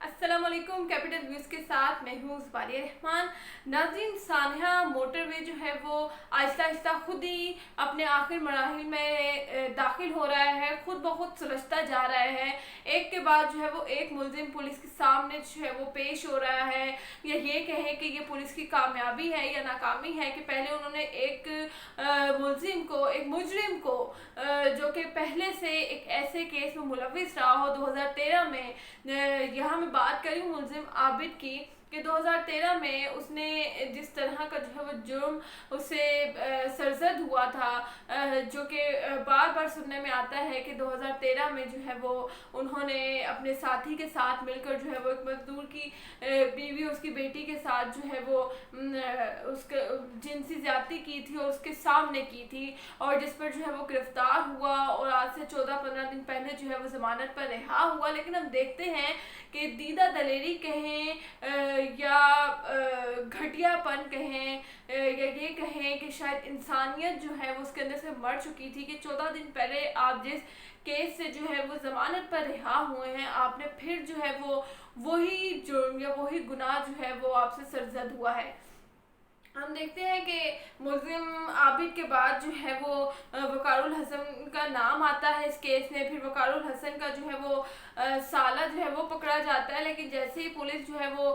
अस्सलाम वालेकुम। Capital views के साथ मैं हूँ ज़ुबारिया रहमान। नाज़रीन, सानहा मोटरवे जो है वो आहिस्ता आहिस्ता खुद ही अपने आखिर मराहिल में दाखिल हो रहा है, खुद बहुत सुलझता जा रहा है। एक के बाद जो है वो एक मुलजिम पुलिस के सामने जो है वो पेश हो रहा है, या ये कहें कि ये पुलिस की कामयाबी है या नाकामी है कि पहले उन्होंने एक मुलजिम को, एक मुजरिम को जो कि पहले से एक ऐसे केस में मुलविस रहा हो 2013 में। यहाँ मैं बात करी हूँ मुलजिम आबिद की कि 2013 में उसने जिस तरह का जो है वो जुर्म उसे सरजद हुआ था, जो कि बार बार सुनने में आता है कि 2013 में जो है वो उन्होंने अपने साथी के साथ मिलकर जो है वो एक मजदूर की बीवी, उसकी बेटी के साथ जो है वो उसके जिनसी ज्यादती की थी और उसके सामने की थी, और जिस पर जो है वो गिरफ्तार हुआ और आज से 14-15 दिन पहले जो है वो जमानत पर रिहा हुआ। लेकिन हम देखते हैं कि दीदा दलेरी कहें या घटियापन कहें या ये कहें कि शायद इंसानियत जो है वो उसके अंदर से मर चुकी थी कि 14 दिन पहले आप जिस केस से जो है वो ज़मानत पर रिहा हुए हैं, आपने फिर जो है वो वही जुर्म या वही गुनाह जो है वो आपसे सरजद हुआ है। हम देखते हैं कि मुलजिम आबिद के बाद जो है वो वकारुल हसन का नाम आता है इस केस में। फिर वकारुल हसन का जो है वो साला जो है वो पकड़ा जाता है, लेकिन जैसे ही पुलिस जो है वो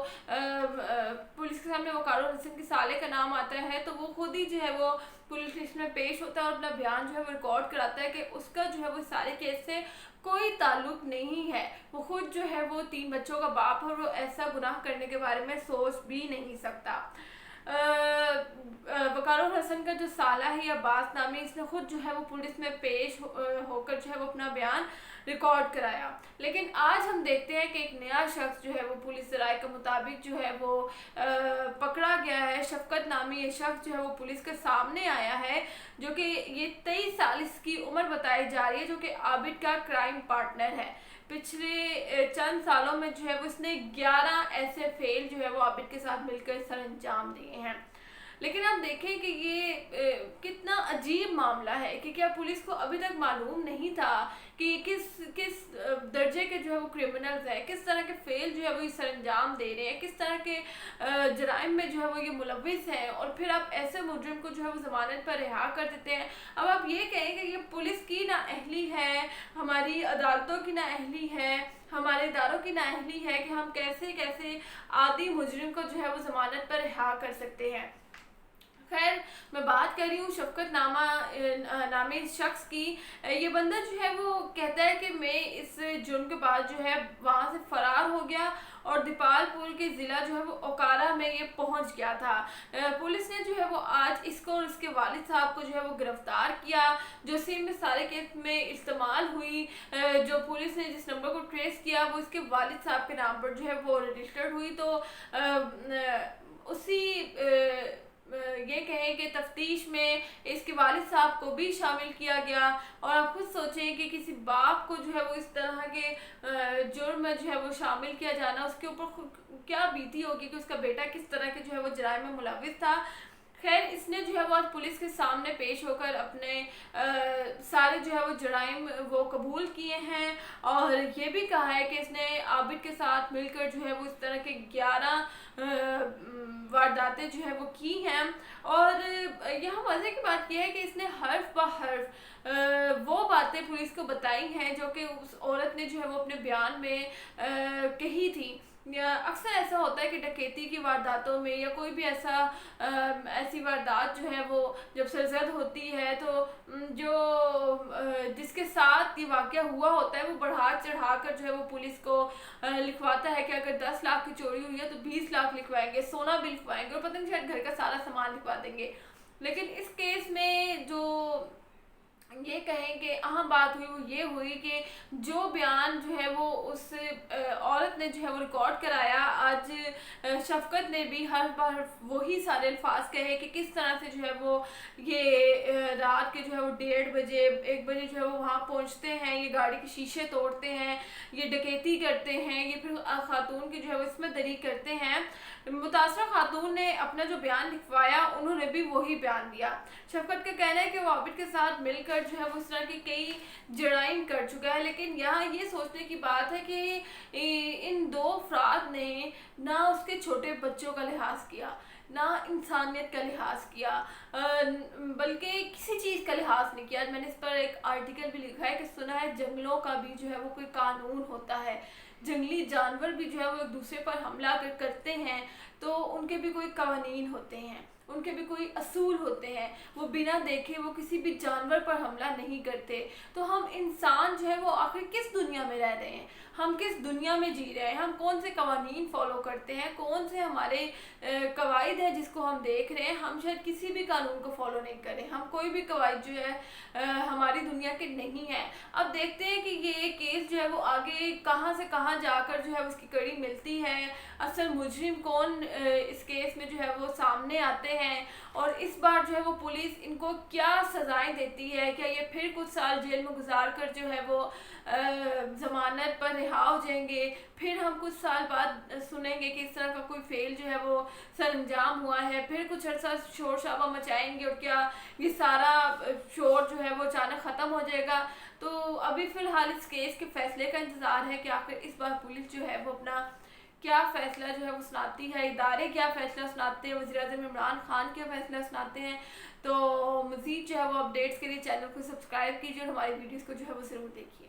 पुलिस के सामने वकारुल हसन के साले का नाम आता है तो वो खुद ही जो है वो पुलिस स्टेशन में पेश होता है और अपना बयान जो है वो रिकॉर्ड कराता है कि उसका जो है वो सारे केस से कोई ताल्लुक नहीं है। वो खुद जो है वो 3 बच्चों का बाप है और वो ऐसा गुनाह करने के बारे में सोच भी नहीं सकता। वकारुल हसन का जो साला है या बास नामी, इसने खुद जो है वो पुलिस में पेश होकर जो है वो अपना बयान रिकॉर्ड कराया। लेकिन आज हम देखते हैं कि एक नया शख्स जो है वो पुलिस राय के मुताबिक जो है वो पकड़ा गया है। शफकत नामी ये शख्स जो है वो पुलिस के सामने आया है, जो कि ये 23 साल इसकी उम्र बताई जा रही है, जो कि आबिद का क्राइम पार्टनर है। पिछले चंद सालों में जो है वो इसने 11 ऐसे फेल जो है वो आबिद के साथ मिलकर सर अंजाम दिए हैं। लेकिन आप देखें कि ये कितना अजीब मामला है कि क्या पुलिस को अभी तक मालूम नहीं था कि किस किस दर्जे के जो है वो क्रिमिनल्स हैं, किस तरह के फेल जो है वो सर अंजाम दे रहे हैं, किस तरह के जराइम में जो है वो ये मुलविस हैं, और फिर आप ऐसे मुजरिम को जो है वो ज़मानत पर रिहा कर देते हैं। अब आप ये कहें कि ये पुलिस की नाअहली है, हमारी अदालतों की नाअहली है, हमारे इदारों की नाअहली है कि हम कैसे कैसे आदि मुजरिम को जो है वो ज़मानत पर रिहा कर सकते हैं। खैर, मैं बात कर रही हूँ शफकत नामे इस शख्स की। ये बंदा जो है वो कहता है कि मैं इस जुर्म के बाद जो है वहाँ से फरार हो गया और दीपालपुर के ज़िला जो है वो ओकारा में ये पहुँच गया था। पुलिस ने जो है वो आज इसको और इसके वालिद साहब को जो है वो गिरफ्तार किया, जो सिम में सारे केस में इस्तेमाल हुई। जो पुलिस ने जिस नंबर को ट्रेस किया वो इसके वालिद साहब के नाम पर जो है वो रजिस्टर्ड हुई। तो उसी ये कहें कि तफ्तीश में इसके वालिद साहब को भी शामिल किया गया। और आप खुद सोचें कि किसी बाप को जो है वो इस तरह के जुर्म में जो है वो शामिल किया जाना, उसके ऊपर क्या बीती होगी कि उसका बेटा किस तरह के जो है वो जराइम में मुलविस था। खैर, इसने जो है वो आज पुलिस के सामने पेश होकर अपने सारे जो है वो जराइम वो कबूल किए हैं, और ये भी कहा है कि इसने आबिद के साथ मिलकर जो है वो इस तरह के 11 वारदातें जो है वो की हैं। और यहाँ मज़े की बात यह है कि इसने हर्फ ब हर्फ वो बातें पुलिस को बताई हैं जो कि उस औरत ने जो है वो अपने बयान में कही थी। अक्सर ऐसा होता है कि डकैती की वारदातों में या कोई भी ऐसी वारदात जो है वो जब सरजद होती है तो जो जिसके साथ ये वाक़या हुआ होता है वो बढ़ा चढ़ा कर जो है वो पुलिस को लिखवाता है कि अगर 10 लाख की चोरी हुई है तो 20 लाख लिखवाएंगे, सोना भी लिखवाएंगे, और पता नहीं शायद घर का सारा सामान लिखवा देंगे। लेकिन इस केस में जो ये कहें कि अहम बात हुई वो ये हुई कि जो बयान जो है वो उस औरत ने जो है वो रिकॉर्ड कराया, आज शफकत ने भी हर बार वही सारे अल्फाज कहे कि किस तरह से जो है वो ये रात के जो है वो 1:30 बजे 1 बजे जो है वो वहाँ पहुँचते हैं, ये गाड़ी के शीशे तोड़ते हैं, ये डकैती करते हैं, ये फिर खातून की जो है वो इसमें दरी करते हैं। मुतासरा खातून ने अपना जो बयान लिखवाया उन्होंने भी वही बयान दिया। शफकत का कहना है कि वो आबिद के साथ मिलकर जो है वो इस तरह के कई जराइम कर चुका है। लेकिन यहाँ ये सोचने की बात है ہے کہ ان دو افراد نے نہ اس کے چھوٹے بچوں کا لحاظ کیا، نہ انسانیت کا لحاظ کیا، بلکہ کسی چیز کا لحاظ نہیں کیا۔ میں نے اس پر ایک آرٹیکل بھی لکھا ہے کہ سنا ہے جنگلوں کا بھی جو ہے وہ کوئی قانون ہوتا ہے، جنگلی جانور بھی جو ہے وہ ایک دوسرے پر حملہ کرتے ہیں تو ان کے بھی کوئی قوانین ہوتے ہیں، ان کے بھی کوئی اصول ہوتے ہیں، وہ بنا دیکھے وہ کسی بھی جانور پر حملہ نہیں کرتے۔ تو ہم انسان جو ہے وہ آخر کس دنیا میں رہ رہے ہیں، ہم کس دنیا میں جی رہے ہیں، ہم کون سے قوانین فالو کرتے ہیں، کون سے ہمارے قواعد ہے جس کو ہم دیکھ رہے ہیں، ہم شاید کسی بھی قانون کو فالو نہیں کریں، ہم کوئی بھی قواعد جو ہے ہماری دنیا کے نہیں ہے۔ اب دیکھتے ہیں کہ یہ کیس جو ہے وہ آگے کہاں سے کہاں جا کر جو ہے اس کی کڑی ملتی ہے، اصل مجرم کون اس کیس میں جو ہے وہ سامنے آتے ہیں، اور اس بار جو ہے وہ پولیس ان کو کیا سزائیں دیتی ہے، کیا یہ پھر کچھ سال جیل میں گزار کر جو ہے وہ ضمانت پر رہا ہو جائیں گے، پھر ہم کچھ سال بعد سنیں گے کہ اس طرح کا کوئی فیل جو ہے وہ سر انجام ہوا ہے، پھر کچھ عرصہ شور شرابہ مچائیں گے اور کیا یہ سارا شور جو ہے وہ اچانک ختم ہو جائے گا۔ تو ابھی فی الحال اس کیس کے فیصلے کا انتظار ہے کہ آخر اس بار پولیس جو ہے وہ اپنا کیا فیصلہ جو ہے وہ سناتی ہے، ادارے کیا فیصلہ سناتے ہیں، وزیر اعظم عمران خان کیا فیصلہ سناتے ہیں۔ تو مزید جو ہے وہ اپڈیٹس کے لیے چینل کو سبسکرائب کیجیے اور ہماری ویڈیوز کو جو ہے وہ ضرور دیکھیے۔